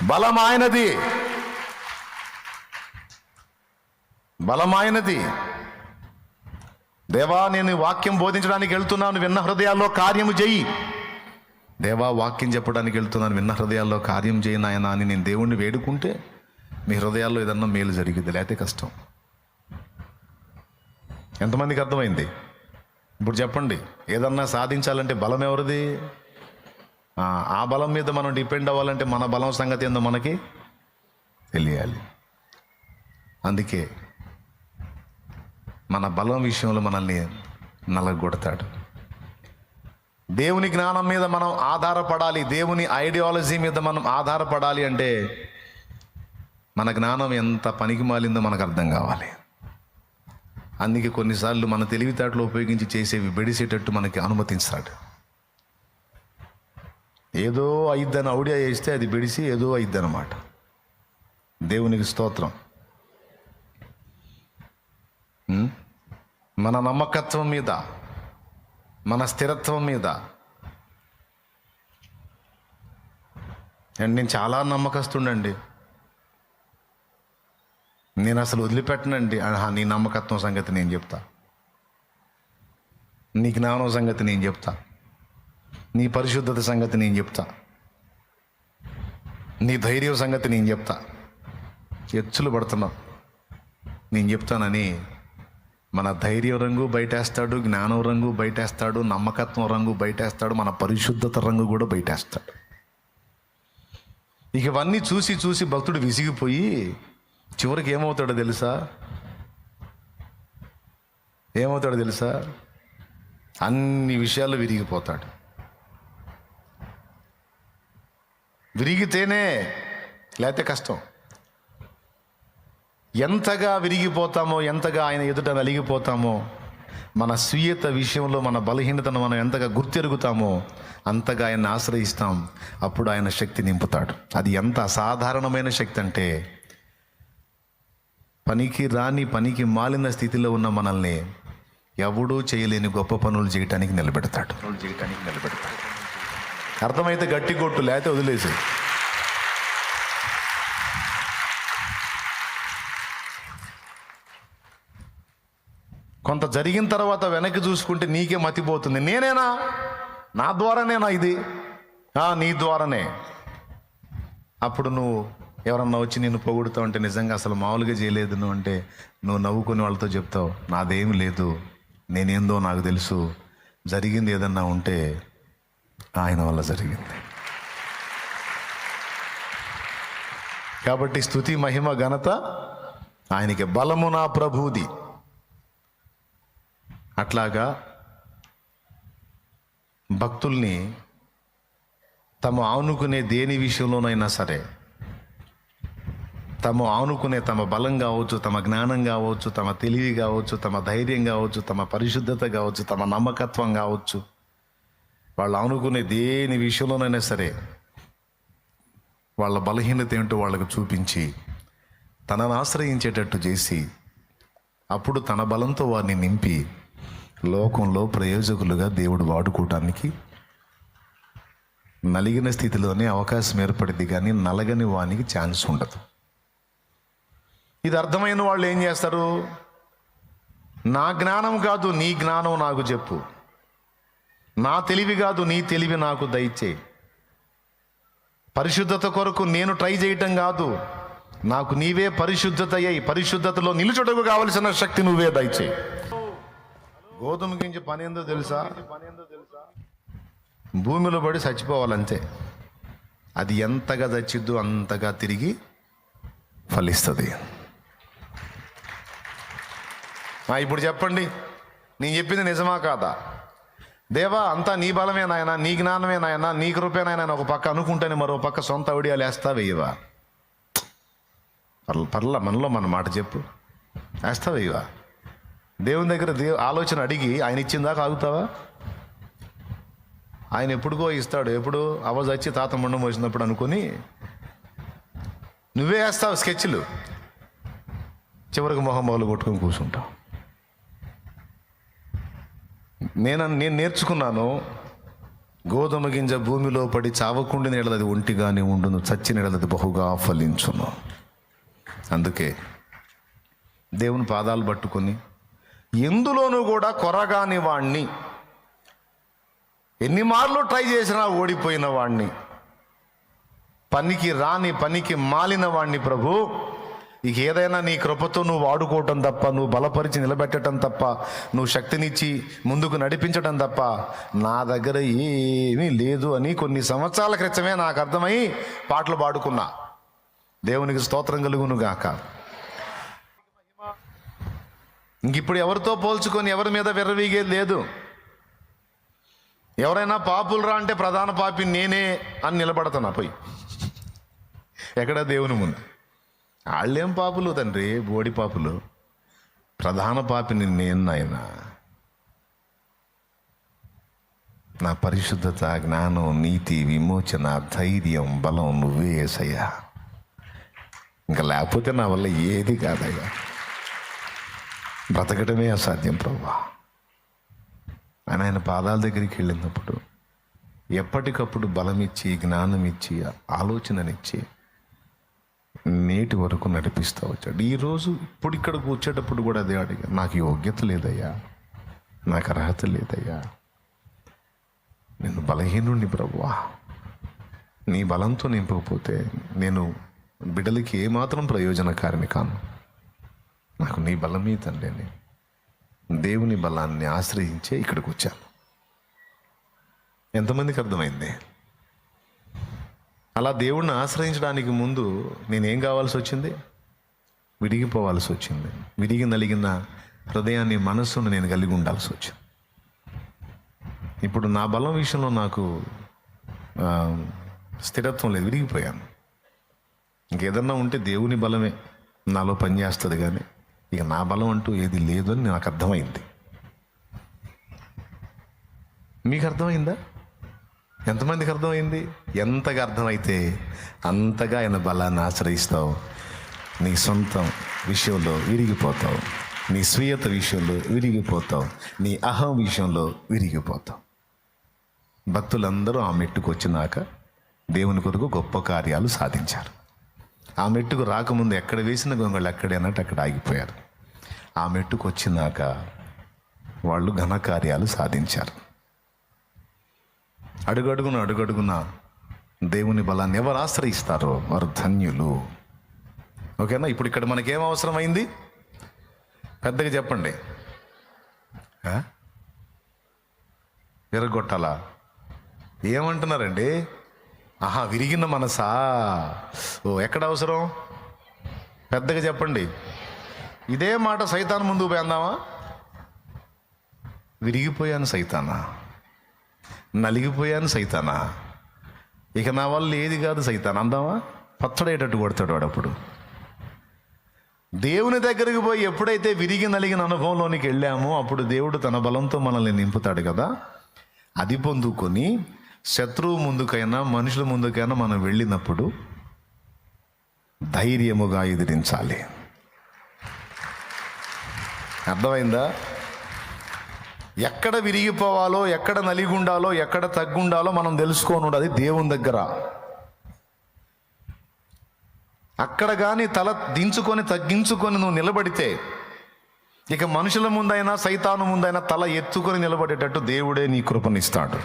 బలం ఆయనది, బలమైనది. దేవా, నేను వాక్యం బోధించడానికి వెళ్తున్నాను, విన్న హృదయాల్లో కార్యము చెయ్యి. దేవా, వాక్యం చెప్పడానికి వెళ్తున్నాను, విన్న హృదయాల్లో కార్యం చేయి నాయన అని నేను దేవుణ్ణి వేడుకుంటే మీ హృదయాల్లో ఏదన్నా మేలు జరిగింది, లేకపోతే కష్టం. ఎంతమందికి అర్థమైంది? ఇప్పుడు చెప్పండి, ఏదన్నా సాధించాలంటే బలం ఎవరిది? ఆ బలం మీద మనం డిపెండ్ అవ్వాలంటే మన బలం సంగతి ఏందో మనకి తెలియాలి. అందుకే మన బలం విషయంలో మనల్ని నలగొడతాడు. దేవుని జ్ఞానం మీద మనం ఆధారపడాలి, దేవుని ఐడియాలజీ మీద మనం ఆధారపడాలి అంటే మన జ్ఞానం ఎంత పనికి మాలిందో మనకు అర్థం కావాలి. అందుకే కొన్నిసార్లు మన తెలివితేటలు ఉపయోగించి చేసేవి బెడిసేటట్టు మనకి అనుమతిస్తాడు. ఏదో అయిద్దని ఔడియా చేస్తే అది బెడిసి ఏదో అయిద్దనమాట. దేవునికి స్తోత్రం. మన నమ్మకత్వం మీద, మన స్థిరత్వం మీద. అండ్ నేను చాలా నమ్మకస్తుండండి, నేను అసలు వదిలిపెట్టనండి. నీ నమ్మకత్వం సంగతి నేను చెప్తా, నీ జ్ఞానం సంగతి నేను చెప్తా, నీ పరిశుద్ధత సంగతి నేను చెప్తా, నీ ధైర్యం సంగతి నేను చెప్తా. ఎచ్చులు పడుతున్నావు, నేను చెప్తానని మన ధైర్యం రంగు బయటేస్తాడు, జ్ఞానం రంగు బయటేస్తాడు, నమ్మకత్వం రంగు బయటేస్తాడు, మన పరిశుద్ధత రంగు కూడా బయటేస్తాడు. ఇక ఇవన్నీ చూసి చూసి భక్తుడు విసిగిపోయి చివరికి ఏమవుతాడో తెలుసా? ఏమవుతాడో తెలుసా? అన్ని విషయాల్లో విరిగిపోతాడు. విరిగితేనే, లేకపోతే కష్టం. ఎంతగా విరిగిపోతామో, ఎంతగా ఆయన ఎదుట నలిగిపోతామో, మన స్వీయత విషయంలో మన బలహీనతను మనం ఎంతగా గుర్తెరుగుతామో అంతగా ఆయన్ని ఆశ్రయిస్తాం. అప్పుడు ఆయన శక్తి నింపుతాడు. అది ఎంత అసాధారణమైన శక్తి అంటే, పనికి రాని, పనికి మాలిన స్థితిలో ఉన్న మనల్ని ఎవడూ చేయలేని గొప్ప పనులు చేయటానికి నిలబెడతాడు. అర్థమైతే గట్టి కొట్టు, లేకపోతే వదిలేసి. కొంత జరిగిన తర్వాత వెనక్కి చూసుకుంటే నీకే మతిపోతుంది. నేనేనా? నా ద్వారానేనా ఇది? నీ ద్వారానే. అప్పుడు నువ్వు ఎవరన్నా వచ్చి నిన్ను పొగుడుతావు అంటే, నిజంగా అసలు మామూలుగా చేయలేదు నువ్వు అంటే, నువ్వు నవ్వుకుని వాళ్ళతో చెప్తావు, నాదేమి లేదు, నేనేందో నాకు తెలుసు, జరిగింది ఏదన్నా ఉంటే ఆయన వల్ల జరిగింది. కాబట్టి స్తుతి, మహిమ, ఘనత ఆయనకి. బలము నా ప్రభువుది. అట్లాగా భక్తుల్ని తమ ఆనుకునే దేని విషయంలోనైనా సరే, తమ ఆనుకునే తమ బలం కావచ్చు, తమ జ్ఞానం కావచ్చు, తమ తెలివి కావచ్చు, తమ ధైర్యం కావచ్చు, తమ పరిశుద్ధత కావచ్చు, తమ నమ్మకత్వం కావచ్చు, వాళ్ళు ఆనుకునే దేని విషయంలోనైనా సరే వాళ్ళ బలహీనత ఏంటో వాళ్ళకు చూపించి తనను ఆశ్రయించేటట్టు చేసి, అప్పుడు తన బలంతో వారిని నింపి లోకంలో ప్రయోజకులుగా దేవుడు వాడుకోవటానికి నలిగిన స్థితిలోనే అవకాశం ఏర్పడింది, కానీ నలగని వానికి ఛాన్స్ ఉండదు. ఇది అర్థమైన వాళ్ళు ఏం చేస్తారు? నా జ్ఞానం కాదు, నీ జ్ఞానం నాకు చెప్పు, నా తెలివి కాదు, నీ తెలివి నాకు దయచేయి, పరిశుద్ధత కొరకు నేను ట్రై చేయటం కాదు, నాకు నీవే పరిశుద్ధత అయ్యి పరిశుద్ధతలో నిలుచుటకు కావలసిన శక్తి నువ్వే దయచేయి. గోధుమ గింజ పని ఏందో తెలుసా? భూమిలో పడి చచ్చిపోవాలంతే. అది ఎంతగా చచ్చిద్దో అంతగా తిరిగి ఫలిస్తుంది. ఇప్పుడు చెప్పండి, నేను చెప్పింది నిజమా కాదా? దేవా, అంతా నీ బలమే నాయన, నీ జ్ఞానమే నాయన, నీ కృపే నాయన ఒక పక్క అనుకుంటేనే మరో పక్క సొంత ఒడియాలు వేస్తా వేయవా? పర్ల మనలో మన మాట చెప్పు, వేస్తా వేయవా? దేవుని దగ్గర ఆలోచన అడిగి ఆయన ఇచ్చిన దాకా ఆగుతావా? ఆయన ఎప్పుడుకో ఇస్తాడు. ఎప్పుడు అవజ వచ్చి తాత ముండం వచ్చినప్పుడు అనుకుని నువ్వే వేస్తావు స్కెచ్లు, చివరికి మొహం మొదలు కొట్టుకొని కూర్చుంటావు. నేను నేర్చుకున్నాను, గోధుమ గింజ భూమిలో పడి చావకుండిన ఎడల అది ఒంటిగానే ఉండును, చచ్చిన ఎడల అది బహుగా ఫలించును. అందుకే దేవుని పాదాలు పట్టుకొని ఎందులోనూ కూడా కొరగాని వాణ్ణి, ఎన్ని మార్లు ట్రై చేసినా ఓడిపోయిన వాణ్ణి, పనికి మాలిన వాణ్ణి ప్రభు, ఇక ఏదైనా నీ కృపతో నువ్వు వాడుకోవటం తప్ప, నువ్వు బలపరిచి నిలబెట్టడం తప్ప, నువ్వు శక్తినిచ్చి ముందుకు నడిపించడం తప్ప నా దగ్గర ఏమీ లేదు అని కొన్ని సంవత్సరాల క్రితమే నాకు అర్థమై పాటలు పాడుకున్నా. దేవునికి స్తోత్రం కలుగును గాక. ఇంక ఇప్పుడు ఎవరితో పోల్చుకొని ఎవరి మీద విర్రవీగేది లేదు. ఎవరైనా పాపులు రా అంటే ప్రధాన పాపి నేనే అని నిలబడతాను పోయి. ఎక్కడ? దేవుని ముందు. వాళ్ళేం పాపులు తండ్రి, బోడి పాపులు. ప్రధాన పాపిని నేను నాయన. నా పరిశుద్ధత, జ్ఞానం, నీతి, విమోచన, ధైర్యం, బలం నువ్వే యేసయ్యా. ఇంకా లేకపోతే నా వల్ల ఏది కాదయ్యా. బ్రతకటమే అసాధ్యం ప్రభువా. ఆయన పాదాల దగ్గరికి వెళ్ళినప్పుడు ఎప్పటికప్పుడు బలమిచ్చి, జ్ఞానం ఇచ్చి, ఆలోచననిచ్చి నేటి వరకు నడిపిస్తూ వచ్చాడు. ఈరోజు ఇప్పుడు ఇక్కడ కూర్చేటప్పుడు కూడా అదే అడిగా, నాకు యోగ్యత లేదయ్యా, నాకు అర్హత లేదయ్యా, నేను బలహీనుణ్ణి ప్రభువా. నీ బలంతో నింపకపోతే నేను బిడ్డలకి ఏమాత్రం ప్రయోజనకారిని కాను. నాకు నీ బలమే తండ్రి అని దేవుని బలాన్ని ఆశ్రయించే ఇక్కడికి వచ్చాను. ఎంతమందికి అర్థమైంది? అలా దేవుణ్ణి ఆశ్రయించడానికి ముందు నేనేం కావాల్సి వచ్చింది? విడిగిపోవాల్సి వచ్చింది. విడిగి నలిగిన హృదయాన్ని, మనస్సును నేను కలిగి ఉండాల్సి వచ్చింది. ఇప్పుడు నా బలం విషయంలో నాకు స్థిరత్వం లేదు, విడిగిపోయాను. ఇంకేదన్నా ఉంటే దేవుని బలమే నాలో పనిచేస్తుంది, కానీ ఇక నా బలం అంటూ ఏది లేదు అని నాకు అర్థమైంది. మీకు అర్థమైందా? ఎంతమందికి అర్థమైంది? ఎంతగా అర్థమైతే అంతగా ఆయన బలాన్ని ఆశ్రయిస్తావు. నీ సొంతం విషయంలో విరిగిపోతావు, నీ స్వీయత విషయంలో విరిగిపోతావు, నీ అహం విషయంలో విరిగిపోతావు. భక్తులందరూ ఆ మెట్టుకు వచ్చినాక దేవుని కొరకు గొప్ప కార్యాలు సాధించారు. ఆ మెట్టుకు రాకముందు ఎక్కడ వేసిన గొంగళ్ళు అక్కడే అన్నట్టు అక్కడ ఆగిపోయారు. ఆ మెట్టుకు వచ్చినాక వాళ్ళు ఘనకార్యాలు సాధించారు. అడుగడుగున దేవుని బలాన్ని ఎవరు ఆశ్రయిస్తారో వారు ధన్యులు. ఓకేనా? ఇప్పుడు ఇక్కడ మనకేం అవసరమైంది? పెద్దగా చెప్పండి. విరగొట్టాలా? ఏమంటున్నారండి? విరిగిన మనసా? ఎక్కడ అవసరం? పెద్దగా చెప్పండి. ఇదే మాట సైతాన్ ముందు పోయిందామా? విరిగిపోయాను సైతానా, నలిగిపోయాను సైతానా, ఇక నా వల్ల ఏది కాదు సైతాన్ అందామా? పచ్చడేటట్టు కొడతాడు వాడు. అప్పుడు దేవుని దగ్గరికి పోయి ఎప్పుడైతే విరిగి నలిగిన అనుభవంలోనికి వెళ్ళామో అప్పుడు దేవుడు తన బలంతో మనల్ని నింపుతాడు కదా. అది పొందుకొని శత్రువు ముందుకైనా మనుషుల ముందుకైనా మనం వెళ్ళినప్పుడు ధైర్యముగా ఎదిరించాలి. అర్థమైందా? ఎక్కడ విరిగిపోవాలో, ఎక్కడ నలిగుండాలో, ఎక్కడ తగ్గుండాలో మనం తెలుసుకోను. అది దేవుని దగ్గర. అక్కడ కానీ తల దించుకొని తగ్గించుకొని నువ్వు నిలబడితే ఇక మనుషుల ముందైనా సైతాను ముందైనా తల ఎత్తుకొని నిలబడేటట్టు దేవుడే నీ కృపనిస్తాడు.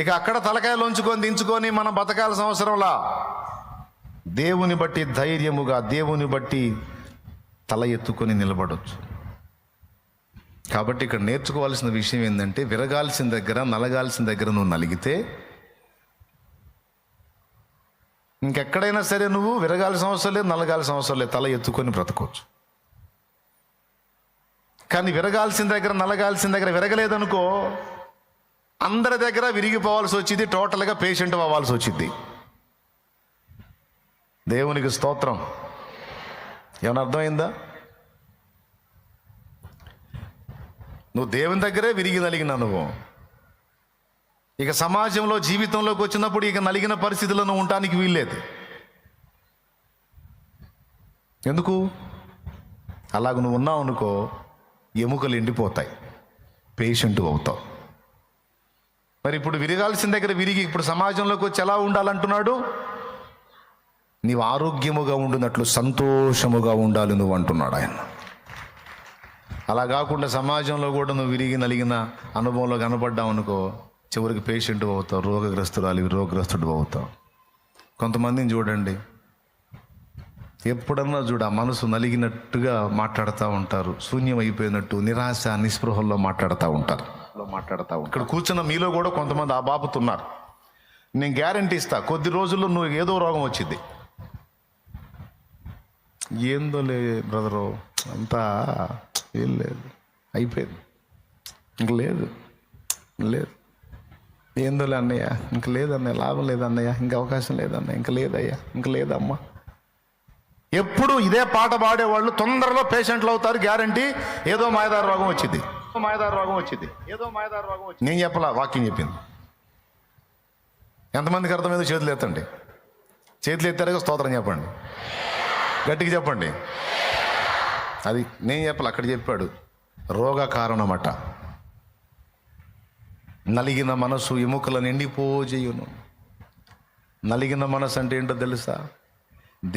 ఇక అక్కడ తలకాయలోంచుకొని దించుకొని మనం బతకాల్సిన అవసరంలా దేవుని బట్టి ధైర్యముగా, దేవుని బట్టి తల ఎత్తుకొని నిలబడవచ్చు. కాబట్టి ఇక్కడ నేర్చుకోవాల్సిన విషయం ఏంటంటే, విరగాల్సిన దగ్గర, నలగాల్సిన దగ్గర నువ్వు నలిగితే ఇంకెక్కడైనా సరే నువ్వు విరగాల్సిన అవసరం లేదు, నలగాల్సిన అవసరం లేదు, తల ఎత్తుకొని బ్రతకవచ్చు. కానీ విరగాల్సిన దగ్గర, నలగాల్సిన దగ్గర విరగలేదనుకో, అందరి దగ్గర విరిగిపోవాల్సి వచ్చింది, టోటల్గా పేషెంట్ అవ్వాల్సి వచ్చింది. దేవునికి స్తోత్రం. ఏమైనా అర్థమైందా? నువ్వు దేవుని దగ్గరే విరిగి నలిగిన అనుభవం. ఇక సమాజంలో, జీవితంలోకి వచ్చినప్పుడు ఇక నలిగిన పరిస్థితుల్లో నువ్వు ఉండటానికి వీల్లేదు. ఎందుకు? అలాగ నువ్వు ఉన్నావు అనుకో, ఎముకలు ఎండిపోతాయి, పేషెంట్ అవుతావు. మరి ఇప్పుడు విరగాల్సిన దగ్గర విరిగి ఇప్పుడు సమాజంలోకి వచ్చి ఎలా ఉండాలంటున్నాడు? నీవు ఆరోగ్యముగా ఉండునట్లు సంతోషముగా ఉండాలి నువ్వు అంటున్నాడు ఆయన. అలా కాకుండా సమాజంలో కూడా నువ్వు విరిగి నలిగిన అనుభవంలో కనపడ్డావు అనుకో, చివరికి పేషెంట్ అవుతావు, రోగగ్రస్తుడు అవుతావు. కొంతమందిని చూడండి, ఎప్పుడన్నా ఆ మనసు నలిగినట్టుగా మాట్లాడుతూ ఉంటారు, శూన్యం అయిపోయినట్టు నిరాశ నిస్పృహల్లో మాట్లాడుతూ ఉంటారు. ఇక్కడ కూర్చున్న మీలో కూడా కొంతమంది ఆ బాబుతున్నారు. నేను గ్యారంటీ ఇస్తా, కొద్ది రోజుల్లో నువ్వు ఏదో రోగం వచ్చింది. ఏందో లే బ్రదరు, అంతా ఏం లేదు, అయిపోయింది, ఇంక లేదు ఏందోలే అన్నయ్య, ఇంక లేదన్నయ్య, లాభం లేదన్నయ్య, ఇంక అవకాశం లేదన్నయ్య, ఇంక లేదయ్యా, ఇంక లేదమ్మా. ఎప్పుడు ఇదే పాట పాడేవాళ్ళు తొందరలో పేషెంట్లు అవుతారు, గ్యారంటీ. ఏదో మాయదారు రోగం వచ్చింది. నేను చెప్పలా, వాక్యం చెప్పింది. ఎంతమందికి అర్థమైందో చేతులు ఎత్తండి. చేతులు ఎత్తారుగా స్తోత్రం చెప్పండి, గట్టిగా చెప్పండి. అది నేను చెప్పాలి, అక్కడ చెప్పాడు. రోగ కారణమట. నలిగిన మనసు ఎముకలను ఎండిపోజేయును. నలిగిన మనసు అంటే ఏంటో తెలుసా?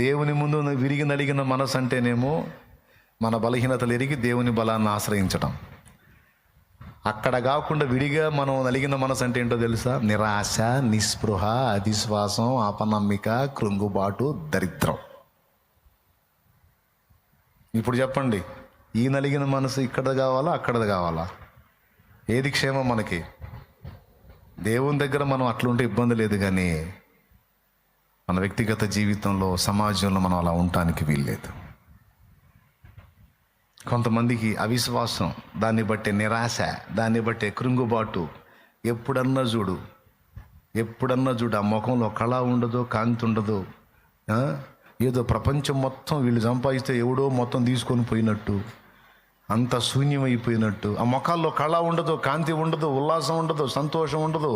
దేవుని ముందు విరిగి నలిగిన మనసు అంటేనేమో మన బలహీనతలు ఎరిగి దేవుని బలాన్ని ఆశ్రయించటం. అక్కడ కాకుండా విడిగా మనం నలిగిన మనసు అంటే ఏంటో తెలుసా? నిరాశ, నిస్పృహ, అవిశ్వాసం, అపనమ్మిక, కృంగుబాటు, దరిద్రం. ఇప్పుడు చెప్పండి, ఈ నలిగిన మనసు ఇక్కడది కావాలా, అక్కడది కావాలా? ఏది క్షేమం మనకి? దేవుని దగ్గర మనం అట్లుంటే ఇబ్బంది లేదు, కానీ మన వ్యక్తిగత జీవితంలో, సమాజంలో మనం అలా ఉండటానికి వీల్లేదు. కొంతమందికి అవిశ్వాసం, దాన్ని బట్టే నిరాశ, దాన్ని బట్టే కృంగుబాటు. ఎప్పుడన్నా చూడు ఆ ముఖంలో కళ ఉండదు, కాంతి ఉండదు. ఏదో ప్రపంచం మొత్తం వీళ్ళు సంపాదిస్తే ఎవడో మొత్తం తీసుకొని పోయినట్టు, అంత శూన్యమైపోయినట్టు. ఆ ముఖాల్లో కళ ఉండదు, కాంతి ఉండదు, ఉల్లాసం ఉండదు, సంతోషం ఉండదు.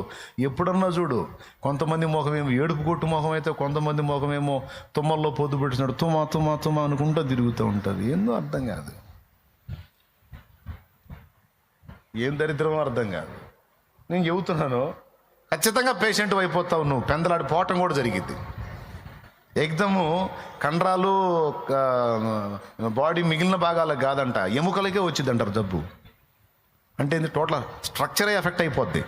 ఎప్పుడన్నా చూడు. కొంతమంది ముఖమేమో ఏడుపు కొట్టు ముఖం అయితే, కొంతమంది ముఖమేమో తుమ్మల్లో పొద్దు పెట్టినాడు, తుమ్మ అనుకుంటూ తిరుగుతూ ఉంటుంది. ఏందో అర్థం కాదు, ఏం దరిద్రమో అర్థం కాదు. నేను చెబుతున్నాను, ఖచ్చితంగా పేషెంట్ అయిపోతావు నువ్వు. పెందలాడి పోవటం కూడా జరిగింది. ఎగ్దము కండరాలు, బాడీ మిగిలిన భాగాలకు కాదంట, ఎముకలకే వచ్చింది అంటారు జబ్బు. అంటే టోటల్ స్ట్రక్చరే ఎఫెక్ట్ అయిపోద్ది.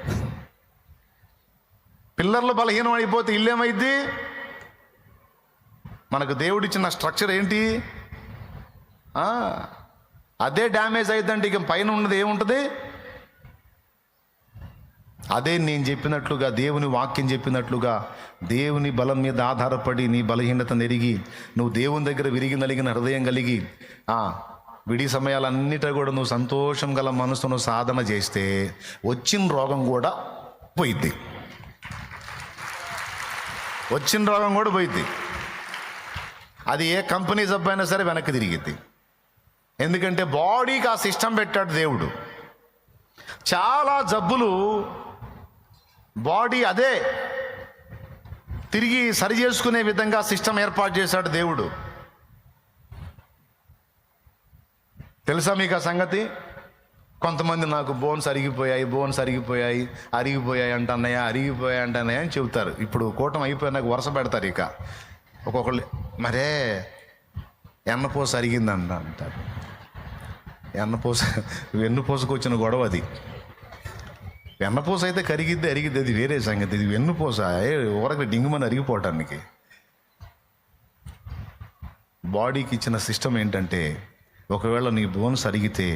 పిల్లర్లు బలహీనం అయిపోతే ఇల్లేమైద్ది? మనకు దేవుడిచ్చిన స్ట్రక్చర్ ఏంటి? అదే డ్యామేజ్ అయిద్దంటే ఇక పైన ఉన్నది ఏముంటుంది? అదే నేను చెప్పినట్లుగా, దేవుని వాక్యం చెప్పినట్లుగా, దేవుని బలం మీద ఆధారపడి నీ బలహీనత నెరిగి నువ్వు దేవుని దగ్గర విరిగి నలిగిన హృదయం కలిగి విడి సమయాలన్నిటా కూడా నువ్వు సంతోషం గల మనసును సాధన చేస్తే వచ్చిన రోగం కూడా పోయిద్ది. అది ఏ కంపెనీ జబ్బు అయినా సరే వెనక్కి తిరిగిద్ది. ఎందుకంటే బాడీకి ఆ సిస్టమ్ పెట్టాడు దేవుడు. చాలా జబ్బులు బాడీ అదే తిరిగి సరి చేసుకునే విధంగా సిస్టమ్ ఏర్పాటు చేశాడు దేవుడు. తెలుసా మీకు ఆ సంగతి? కొంతమంది నాకు బోన్స్ అరిగిపోయాయి అంటన్నయ్య అని చెబుతారు. ఇప్పుడు కూటమి అయిపోయినాక వరుస పెడతారు. ఇక ఒక్కొక్కళ్ళు మరే ఎన్నపూస అరిగిందంట అంటారు. వెన్నుపూసకు వచ్చిన గొడవ అది. వెన్నపూస అయితే అరిగిద్ది, అది వేరే సంగతి. ఇది వెన్నుపూస ఊరకి డింగుమని అరిగిపోవటానికి. బాడీకి ఇచ్చిన సిస్టమ్ ఏంటంటే, ఒకవేళ నీ బోన్స్ అరిగితే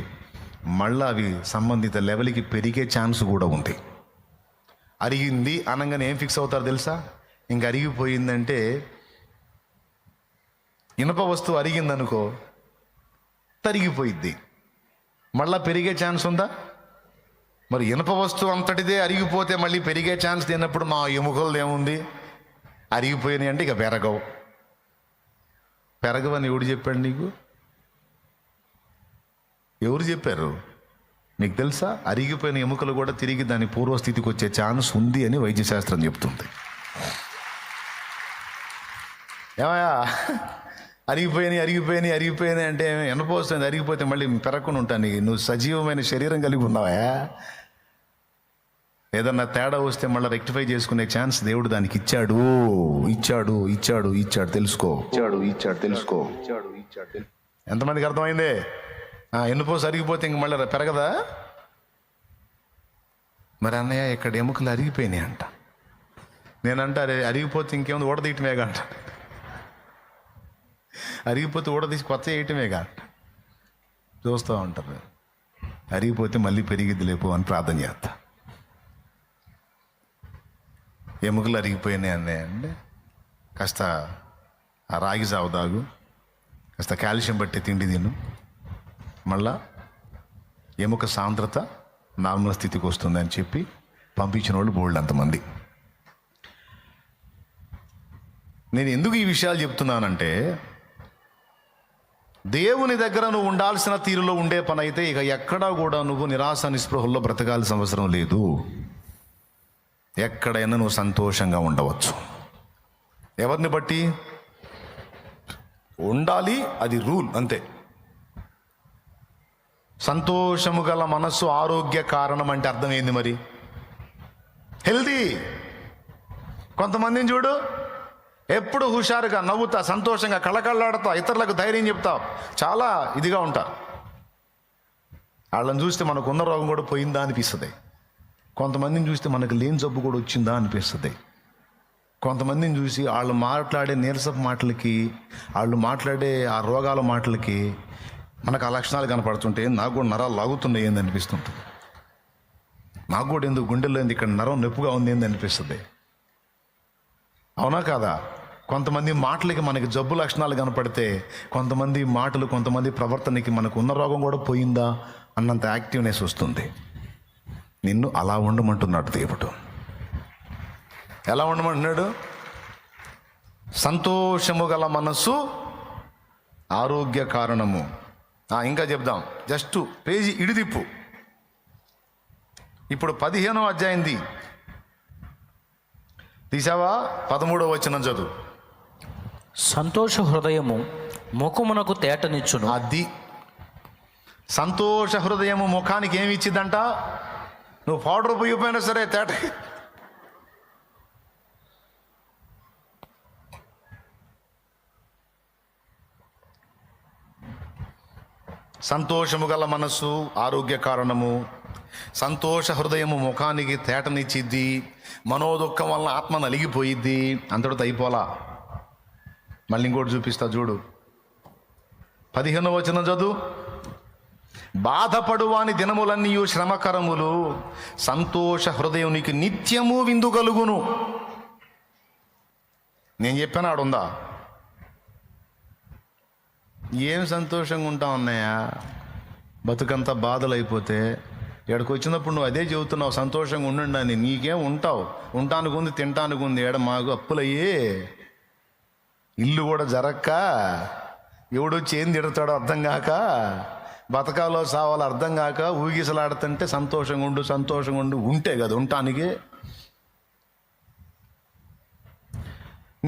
మళ్ళీ అవి సంబంధిత లెవెల్కి పెరిగే ఛాన్స్ కూడా ఉంది. అరిగింది అనగానే ఏం ఫిక్స్ అవుతారు తెలుసా? ఇంక అరిగిపోయిందంటే, ఇనుప వస్తువు అరిగిందనుకో తరిగిపోయిద్ది, మళ్ళీ పెరిగే ఛాన్స్ ఉందా? మరి ఇనుప వస్తువు అంతటిదే అరిగిపోతే మళ్ళీ పెరిగే ఛాన్స్ లేనప్పుడు మా ఎముకలు ఏముంది? అరిగిపోయినాయి అంటే ఇక పెరగవని ఎవడు చెప్పాడు నీకు? ఎవరు చెప్పారు నీకు తెలుసా? అరిగిపోయిన ఎముకలు కూడా తిరిగి దాని పూర్వస్థితికి వచ్చే ఛాన్స్ ఉంది అని వైద్యశాస్త్రం చెప్తుంది. ఏమయ్యా, అరిగిపోయినాయి అంటే ఎనపోస్తుంది. అరిగిపోతే మళ్ళీ పెరగకుండా ఉంటాను. నువ్వు సజీవమైన శరీరం కలిగి ఉన్నావా? ఏదన్నా తేడా వస్తే మళ్ళీ రెక్టిఫై చేసుకునే ఛాన్స్ దేవుడు దానికి ఇచ్చాడు. తెలుసుకో. ఎంతమందికి అర్థమైందే? ఎన్నుపోసి అరిగిపోతే ఇంక మళ్ళీ పెరగదా? మరి అన్నయ్య ఇక్కడ ఎముకలు అరిగిపోయినాయి అంట. నేనంట అరే అరిగిపోతే ఇంకేముంది, ఊడదీయటమేగా అంట. అరిగిపోతే ఊడదీసి కొత్త వేయటమేగా అంట. చూస్తూ ఉంటారు. అరిగిపోతే మళ్ళీ పెరిగిద్ది లేపు అని ప్రార్థన చేస్తా. ఎముకలు అరిగిపోయినాయి అన్నయ్య అంటే కాస్త ఆ రాగి జావ తాగు, కాస్త కాల్షియం పట్టే తిండి తిను, మళ్ళా ఎముక సాంద్రత నార్మల్ స్థితికి వస్తుంది అని చెప్పి పంపించిన వాళ్ళు బోల్డ్ అంతమంది. నేను ఎందుకు ఈ విషయాలు చెప్తున్నానంటే, దేవుని దగ్గర నువ్వు ఉండాల్సిన తీరులో ఉండే పని అయితే ఇక ఎక్కడా కూడా నువ్వు నిరాశ నిస్పృహల్లో బ్రతకాల్సిన అవసరం లేదు. ఎక్కడైనా నువ్వు సంతోషంగా ఉండవచ్చు. ఎవరిని బట్టి ఉండాలి, అది రూల్ అంతే. సంతోషము గల మనస్సు ఆరోగ్య కారణం అంటే అర్థం ఏంది మరి? హెల్దీ. కొంతమందిని చూడు, ఎప్పుడు హుషారుగా నవ్వుతా, సంతోషంగా కళకళలాడుతా, ఇతరులకు ధైర్యం చెప్తా, చాలా ఇదిగా ఉంటారు. వాళ్ళని చూస్తే మనకు ఉన్న రోగం కూడా పోయిందా అనిపిస్తుంది. కొంతమందిని చూస్తే మనకు లేని జబ్బు కూడా వచ్చిందా అనిపిస్తుంది. కొంతమందిని చూసి వాళ్ళు మాట్లాడే నీరసపు మాటలకి, వాళ్ళు మాట్లాడే ఆ రోగాల మాటలకి మనకు ఆ లక్షణాలు కనపడుతుంటే నాకు కూడా నరాలు లాగుతున్నాయి ఏంది అనిపిస్తుంటుంది. నాకు కూడా ఎందుకు గుండెల్లో ఇక్కడ నరం నొప్పుగా ఉంది ఏంది అనిపిస్తుంది. అవునా కాదా? కొంతమంది మాటలకి మనకి జబ్బు లక్షణాలు కనపడితే, కొంతమంది మాటలు, కొంతమంది ప్రవర్తనకి మనకు ఉన్న రోగం కూడా పోయిందా అన్నంత యాక్టివ్నెస్ వస్తుంది. నిన్ను అలా ఉండమంటున్నాడు దేవుడు. ఎలా ఉండమంటున్నాడు? సంతోషము గల మనస్సు ఆరోగ్య కారణము. ఇంకా చెప్దాం, జస్ట్ పేజీ ఇడిదిప్పు. ఇప్పుడు 15వ అధ్యాయంది తీసావా? 13వ వచనం చదువు. సంతోష హృదయము ముఖమునకు తేటనిచ్చును. అది సంతోష హృదయము ముఖానికి ఏమి ఇచ్చిందంట? నువ్వు పౌడర్ పోయిపోయినా సరే తేట. సంతోషము గల మనస్సు ఆరోగ్య కారణము. సంతోష హృదయము ముఖానికి తేటనిచ్చిద్ది. మనోదుఖం వలన ఆత్మ నలిగిపోయిద్ది. అంతటితో అయిపోలా. మళ్ళీ ఇంకోటి చూపిస్తా చూడు. 15వ వచనం చదువు. బాధపడువాని దినములన్నీ శ్రమకరములు, సంతోష హృదయునికి నిత్యము విందు కలుగును. నేను చెప్పాను, ఆడుందా? ఏం సంతోషంగా ఉంటావు అన్నయ్య? బతుకంతా బాధలు అయిపోతే ఎక్కడికి వచ్చినప్పుడు నువ్వు అదే చెబుతున్నావు, సంతోషంగా ఉండండి అని. నీకేం ఉంటావు? ఉంటానికి ఉంది, తింటానికి ఉంది. ఏడ మాకు అప్పులయ్యి ఇల్లు కూడా జరక్క, ఎవడొచ్చి ఏం తిడతాడో అర్థం కాక, బతకాలో సావాలో అర్థం కాక ఊగిసలాడుతుంటే సంతోషంగా ఉండు ఉంటే కదా ఉండటానికి.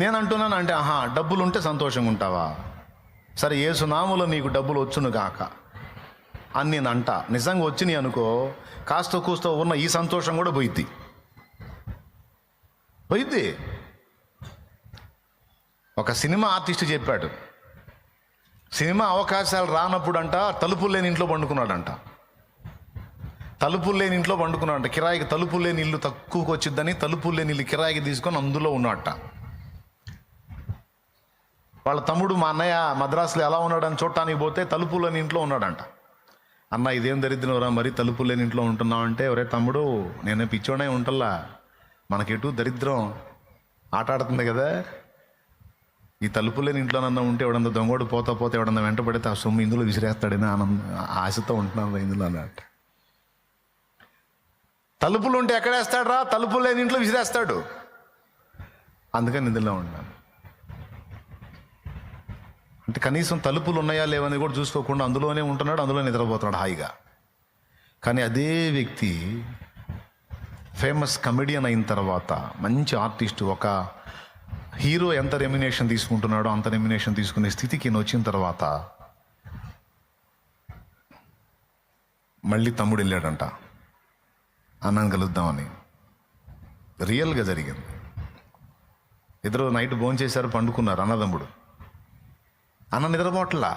నేను అంటున్నాను అంటే, డబ్బులు ఉంటే సంతోషంగా ఉంటావా? సరే, యేసునామములో నీకు డబ్బులు వచ్చును గాక అని నేను అంటా. నిజంగా వచ్చినాయి అనుకో, కాస్త కూస్త ఉన్న ఈ సంతోషం కూడా పోయిద్ది. ఒక సినిమా ఆర్టిస్ట్ చెప్పాడు, సినిమా అవకాశాలు రానప్పుడంట తలుపులు లేని ఇంట్లో పండుకున్నాడంట. కిరాయికి తలుపులు లేని ఇల్లు తక్కువకి వచ్చిద్దని తలుపులు లేని ఇల్లు కిరాయికి తీసుకొని అందులో ఉన్నట్ట. వాళ్ళ తమ్ముడు, మా అన్నయ్య మద్రాసులో ఎలా ఉన్నాడని చూడటానికి పోతే తలుపులు లేని ఇంట్లో ఉన్నాడంట. అన్న, ఇదేం దరిద్రం రా, మరి తలుపులు లేని ఇంట్లో ఉంటున్నావు అంటే, ఒరే తమ్ముడు, నేనే పిచ్చోనే ఉంటల్లా, మనకెటు దరిద్రం ఆటాడుతుంది కదా. ఈ తలుపులు లేని ఇంట్లోనన్నా ఉంటే ఎవడన్నా దొంగోడు పోతా ఎవడన్నా వెంట పడితే ఆ సొమ్ము ఇందులో విసిరేస్తాడని ఆశతో ఉంటున్నాను ఇందులో అన్నట్టు. తలుపులు ఉంటే ఎక్కడేస్తాడు రా? తలుపులు లేని ఇంట్లో విసిరేస్తాడు. అందుకని ఇందులో ఉన్నాను. అంటే కనీసం తలుపులు ఉన్నాయా లేవని కూడా చూసుకోకుండా అందులోనే ఉంటున్నాడు, అందులో నిద్రపోతున్నాడు హాయిగా. కానీ అదే వ్యక్తి ఫేమస్ కమెడియన్ అయిన తర్వాత, మంచి ఆర్టిస్టు, ఒక హీరో ఎంత రెమ్యునేషన్ తీసుకుంటున్నాడో అంత రెమ్యునేషన్ తీసుకునే స్థితికి ఈయన వచ్చిన తర్వాత మళ్ళీ తమ్ముడు వెళ్ళాడంట అన్నని కలుద్దామని. రియల్గా జరిగింది. ఇద్దరు నైట్ భోంచేశారు, పండుకున్నారు అన్నదమ్ముడు. అన్న నిద్రపోట్లా.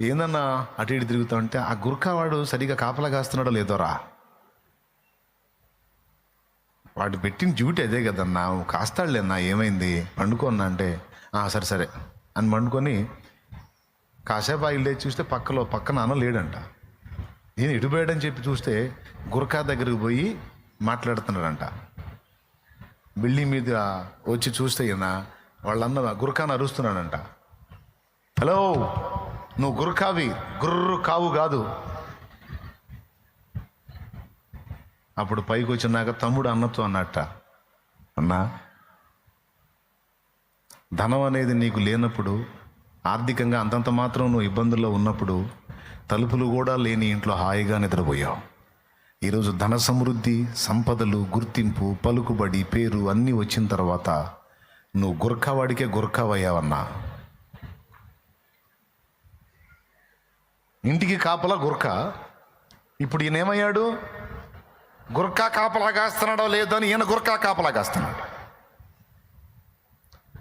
ఏందన్నా అటు ఇటు తిరుగుతా ఉంటే, ఆ గుర్ఖా వాడు సరిగా కాపలా కాస్తున్నాడో లేదోరా, వాడు పెట్టిన డ్యూటీ అదే కదన్నా, కాస్తాడులేనా, ఏమైంది పండుకోన్నా అంటే సరే సరే అని పండుకొని కాసేపు ఆగిలి లేచి చూస్తే పక్కన అన్న లేడంట. ఈయన ఇటుపోయాడని చెప్పి చూస్తే గుర్ఖా దగ్గరికి పోయి మాట్లాడుతున్నాడంట. బిల్డింగ్ మీద వచ్చి చూస్తే ఈయన వాళ్ళన్న గుర్ఖాను అరుస్తున్నాడంట. హలో, నువ్వు గుర్ఖావి, గుర్రు కావు కాదు. అప్పుడు పైకి వచ్చినాక తమ్ముడు అన్నతో అన్నట్ట, అన్నా, ధనం అనేది నీకు లేనప్పుడు, ఆర్థికంగా అంతంత మాత్రం నువ్వు ఇబ్బందుల్లో ఉన్నప్పుడు, తలుపులు కూడా లేని ఇంట్లో హాయిగా నిద్రపోయావు. ఈరోజు ధన సమృద్ధి, సంపదలు, గుర్తింపు, పలుకుబడి, పేరు అన్నీ వచ్చిన తర్వాత నువ్వు గుర్ఖావాడికే గుర్ఖావయ్యావన్నా. ఇంటికి కాపలా గుర్ఖా, ఇప్పుడు ఈయన ఏమయ్యాడు? గుర్ఖా కాపలా కాస్తున్నాడో లేదో అని ఈయన గుర్ఖా కాపలా కాస్తున్నాడు.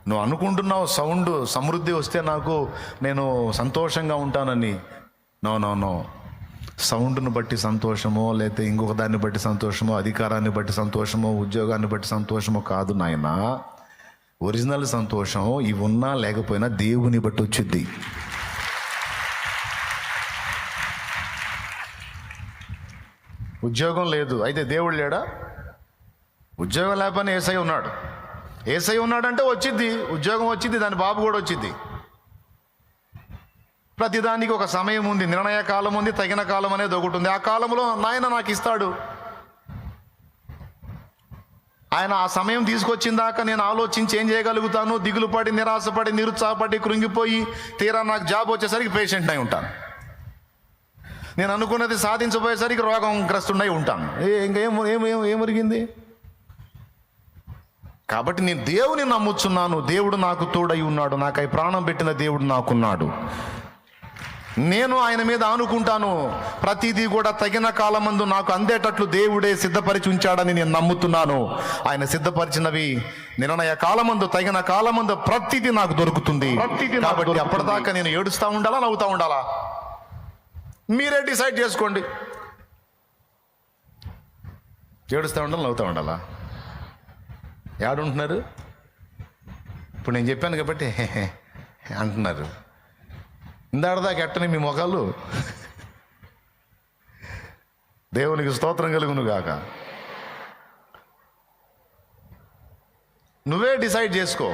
నువ్వు అనుకుంటున్నావు సౌండ్ సమృద్ధి వస్తే నేను సంతోషంగా ఉంటానని. నో నో నో, సౌండ్ను బట్టి సంతోషమో, లేకపోతే ఇంకొక దాన్ని బట్టి సంతోషమో, అధికారాన్ని బట్టి సంతోషమో, ఉద్యోగాన్ని బట్టి సంతోషమో కాదు నాయనా. ఒరిజినల్ సంతోషం ఇవి ఉన్నా లేకపోయినా దేవుని బట్టి వచ్చింది. ఉద్యోగం లేదు అయితే దేవుడు లేడా? ఉద్యోగం లేకపోయినా ఏసై ఉన్నాడు. ఏసై ఉన్నాడంటే వచ్చిద్ది, ఉద్యోగం వచ్చింది, దాని బాబు కూడా వచ్చింది. ప్రతిదానికి ఒక సమయం ఉంది, నిర్ణయ కాలం ఉంది, తగిన కాలం అనేది ఒకటి ఉంది. ఆ కాలంలో నాయన నాకు ఇస్తాడు. ఆయన ఆ సమయం తీసుకొచ్చిన దాకా నేను ఆలోచించి ఏం చేయగలుగుతాను, దిగులు పడి, నిరాశపడి, నిరుత్సాహపడి, కృంగిపోయి, తీరా నాకు జాబ్ వచ్చేసరికి పేషెంట్ అయి ఉంటాను. నేను అనుకున్నది సాధించబోయేసరికి రోగగ్రస్తుడై ఉంటాను. ఏమరిగింది? కాబట్టి నేను దేవుని నమ్ముచున్నాను. దేవుడు నాకు తోడై ఉన్నాడు. నాకై ప్రాణం పెట్టిన దేవుడు నాకున్నాడు. నేను ఆయన మీద ఆనుకుంటాను. ప్రతిదీ కూడా తగిన కాలమందు నాకు అందేటట్లు దేవుడే సిద్ధపరిచి ఉంచాడని నేను నమ్ముతున్నాను. ఆయన సిద్ధపరిచినవి నిర్ణయ కాలమందు, తగిన కాలమందు ప్రతిదీ నాకు దొరుకుతుంది. కాబట్టి అప్పటిదాకా నేను ఏడుస్తూ ఉండాలా, నవ్వుతూ ఉండాలా? మీరే డిసైడ్ చేసుకోండి. ఏడుస్తూ ఉండాలి, నవ్వుతూ ఉండాలా? ఏడుంటున్నారు? ఇప్పుడు నేను చెప్పాను కాబట్టి అంటున్నారు. ఇందాడదాకా ఎట్టని మీ మొఖాలు. దేవునికి స్తోత్రం కలుగును గాక. నువ్వే డిసైడ్ చేసుకో.